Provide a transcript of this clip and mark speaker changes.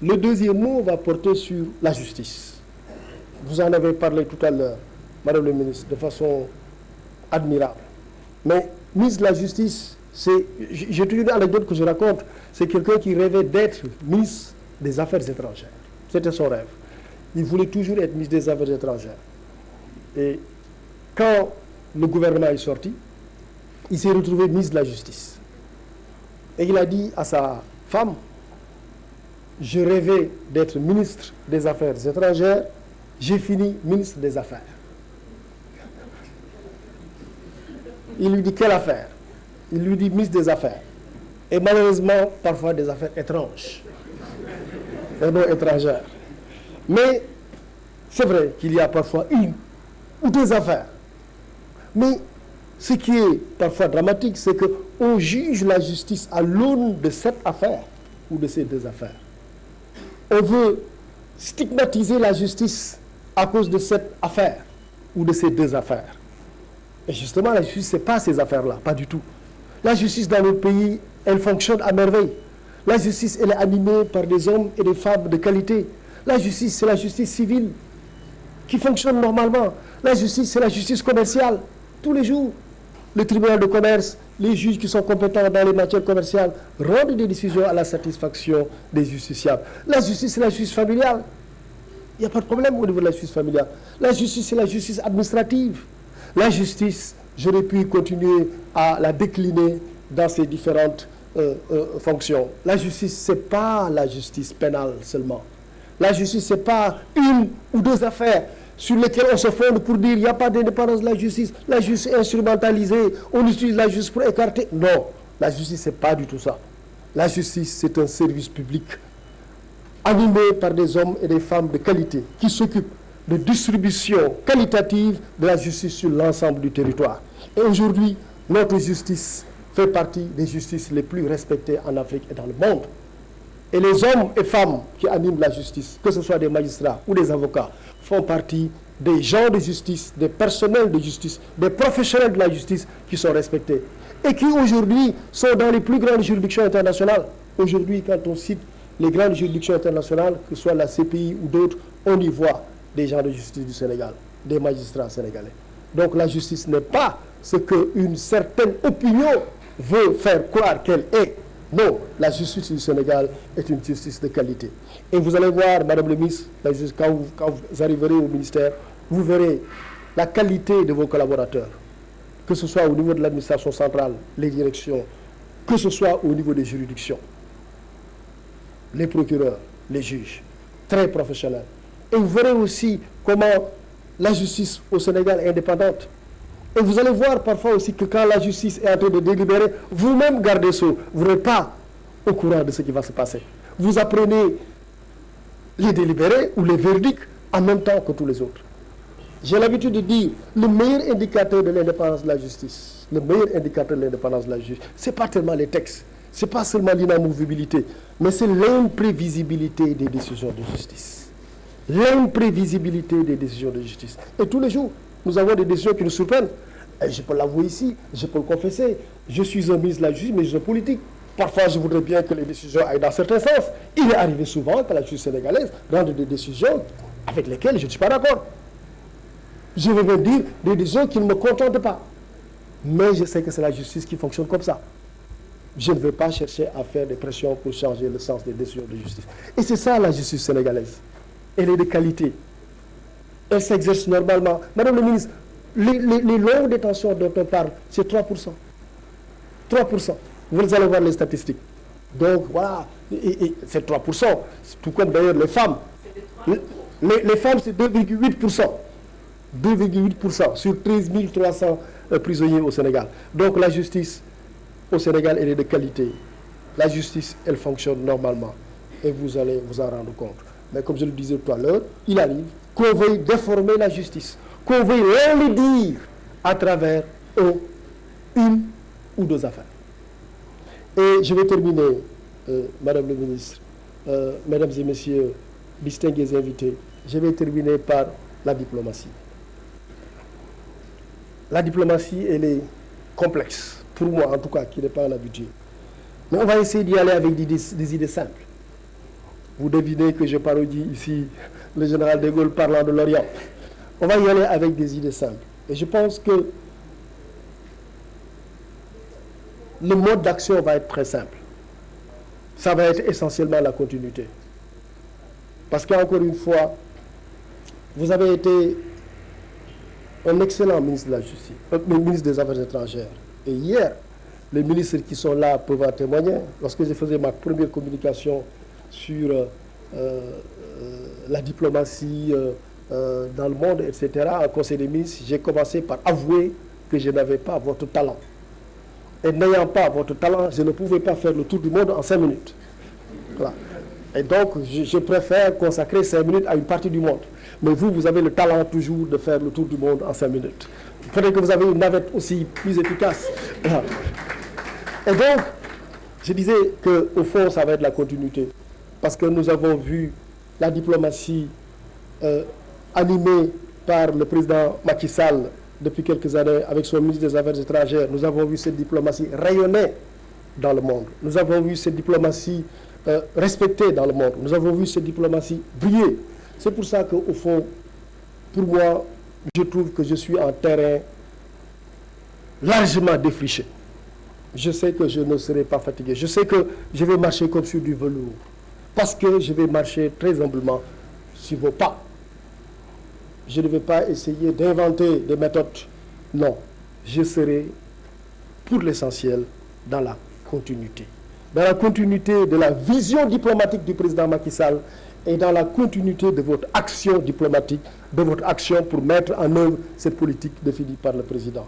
Speaker 1: Le deuxième mot va porter sur la justice. Vous en avez parlé tout à l'heure, Madame le ministre, de façon admirable. Mais ministre de la Justice, j'ai toujours une anecdote que je raconte, c'est quelqu'un qui rêvait d'être ministre des Affaires étrangères. C'était son rêve. Il voulait toujours être ministre des Affaires étrangères. Et quand le gouvernement est sorti, il s'est retrouvé ministre de la Justice. Et il a dit à sa femme, je rêvais d'être ministre des Affaires étrangères, j'ai fini ministre des Affaires. Il lui dit, quelle affaire? Il lui dit, ministre des Affaires. Et malheureusement, parfois des affaires étranges, et non étrangères. Mais c'est vrai qu'il y a parfois une ou deux affaires. Mais ce qui est parfois dramatique, c'est qu'on juge la justice à l'aune de cette affaire ou de ces deux affaires. On veut stigmatiser la justice à cause de cette affaire ou de ces deux affaires. Et justement, la justice, ce n'est pas ces affaires-là, pas du tout. La justice dans notre pays, elle fonctionne à merveille. La justice, elle est animée par des hommes et des femmes de qualité. La justice, c'est la justice civile qui fonctionne normalement. La justice, c'est la justice commerciale. Tous les jours, le tribunal de commerce, les juges qui sont compétents dans les matières commerciales rendent des décisions à la satisfaction des justiciables. La justice, c'est la justice familiale. Il n'y a pas de problème au niveau de la justice familiale. La justice, c'est la justice administrative. La justice, j'aurais pu continuer à la décliner dans ses différentes fonctions. La justice, ce n'est pas la justice pénale seulement. La justice, ce n'est pas une ou deux affaires sur lesquelles on se fonde pour dire qu'il n'y a pas d'indépendance de la justice. La justice est instrumentalisée, on utilise la justice pour écarter. Non, la justice, ce n'est pas du tout ça. La justice, c'est un service public animé par des hommes et des femmes de qualité qui s'occupent de distribution qualitative de la justice sur l'ensemble du territoire. Et aujourd'hui, notre justice fait partie des justices les plus respectées en Afrique et dans le monde. Et les hommes et femmes qui animent la justice, que ce soit des magistrats ou des avocats, font partie des gens de justice, des personnels de justice, des professionnels de la justice qui sont respectés. Et qui aujourd'hui sont dans les plus grandes juridictions internationales. Aujourd'hui, quand on cite les grandes juridictions internationales, que ce soit la CPI ou d'autres, on y voit des gens de justice du Sénégal, des magistrats sénégalais. Donc la justice n'est pas ce qu'une certaine opinion veut faire croire qu'elle est. Non, la justice du Sénégal est une justice de qualité. Et vous allez voir, Madame le ministre, quand vous arriverez au ministère, vous verrez la qualité de vos collaborateurs, que ce soit au niveau de l'administration centrale, les directions, que ce soit au niveau des juridictions, les procureurs, les juges, très professionnels. Et vous verrez aussi comment la justice au Sénégal est indépendante. Et vous allez voir parfois aussi que quand la justice est en train de délibérer, vous-même, gardez ça, vous n'êtes pas au courant de ce qui va se passer. Vous apprenez les délibérés ou les verdicts en même temps que tous les autres. J'ai l'habitude de dire, le meilleur indicateur de l'indépendance de la justice, le meilleur indicateur de l'indépendance de la justice, ce n'est pas tellement les textes, ce n'est pas seulement l'inamovibilité, mais c'est l'imprévisibilité des décisions de justice. L'imprévisibilité des décisions de justice. Et tous les jours, nous avons des décisions qui nous surprennent. Et je peux l'avouer ici, je peux le confesser. Je suis un ministre de la justice, mais je suis politique. Parfois, je voudrais bien que les décisions aillent dans certains sens. Il est arrivé souvent que la justice sénégalaise rende des décisions avec lesquelles je ne suis pas d'accord. Je vais même dire des décisions qui ne me contentent pas. Mais je sais que c'est la justice qui fonctionne comme ça. Je ne vais pas chercher à faire des pressions pour changer le sens des décisions de justice. Et c'est ça la justice sénégalaise. Elle est de qualité. Elle s'exerce normalement. Madame le ministre, les longues détentions dont on parle, c'est 3%. 3%. Vous allez voir les statistiques. Donc voilà, c'est 3%. Tout comme d'ailleurs les femmes. Les femmes, c'est 2,8%. 2,8% sur 13 300 prisonniers au Sénégal. Donc la justice au Sénégal, elle est de qualité. La justice, elle fonctionne normalement. Et vous allez vous en rendre compte. Mais comme je le disais tout à l'heure, il arrive qu'on veuille déformer la justice, qu'on veuille le dire à travers une ou deux affaires. Et je vais terminer, Madame le ministre, Mesdames et Messieurs, distingués invités, je vais terminer par la diplomatie. La diplomatie, elle est complexe, pour moi en tout cas, qui n'est pas en habitude. Mais on va essayer d'y aller avec des idées simples. Vous devinez que je parodie ici le général de Gaulle parlant de l'Orient. On va y aller avec des idées simples. Et je pense que le mode d'action va être très simple. Ça va être essentiellement la continuité. Parce qu'encore une fois, vous avez été un excellent ministre de la Justice, ministre des Affaires étrangères. Et hier, les ministres qui sont là peuvent en témoigner. Lorsque je faisais ma première communication sur la diplomatie dans le monde, etc., en Conseil des ministres, j'ai commencé par avouer que je n'avais pas votre talent. Et n'ayant pas votre talent, je ne pouvais pas faire le tour du monde en 5 minutes. Voilà. Et donc, je préfère consacrer 5 minutes à une partie du monde. Mais vous, vous avez le talent toujours de faire le tour du monde en 5 minutes. Il faudrait que vous ayez une navette aussi plus efficace. Voilà. Et donc, je disais qu'au fond, ça va être la continuité. Parce que nous avons vu la diplomatie animée par le président Macky Sall depuis quelques années avec son ministre des Affaires étrangères. Nous avons vu cette diplomatie rayonner dans le monde. Nous avons vu cette diplomatie respectée dans le monde. Nous avons vu cette diplomatie briller. C'est pour ça qu'au fond, pour moi, je trouve que je suis en terrain largement défriché. Je sais que je ne serai pas fatigué. Je sais que je vais marcher comme sur du velours. Parce que je vais marcher très humblement sur vos pas. Je ne vais pas essayer d'inventer des méthodes. Non, je serai pour l'essentiel dans la continuité. Dans la continuité de la vision diplomatique du président Macky Sall et dans la continuité de votre action diplomatique, de votre action pour mettre en œuvre cette politique définie par le président.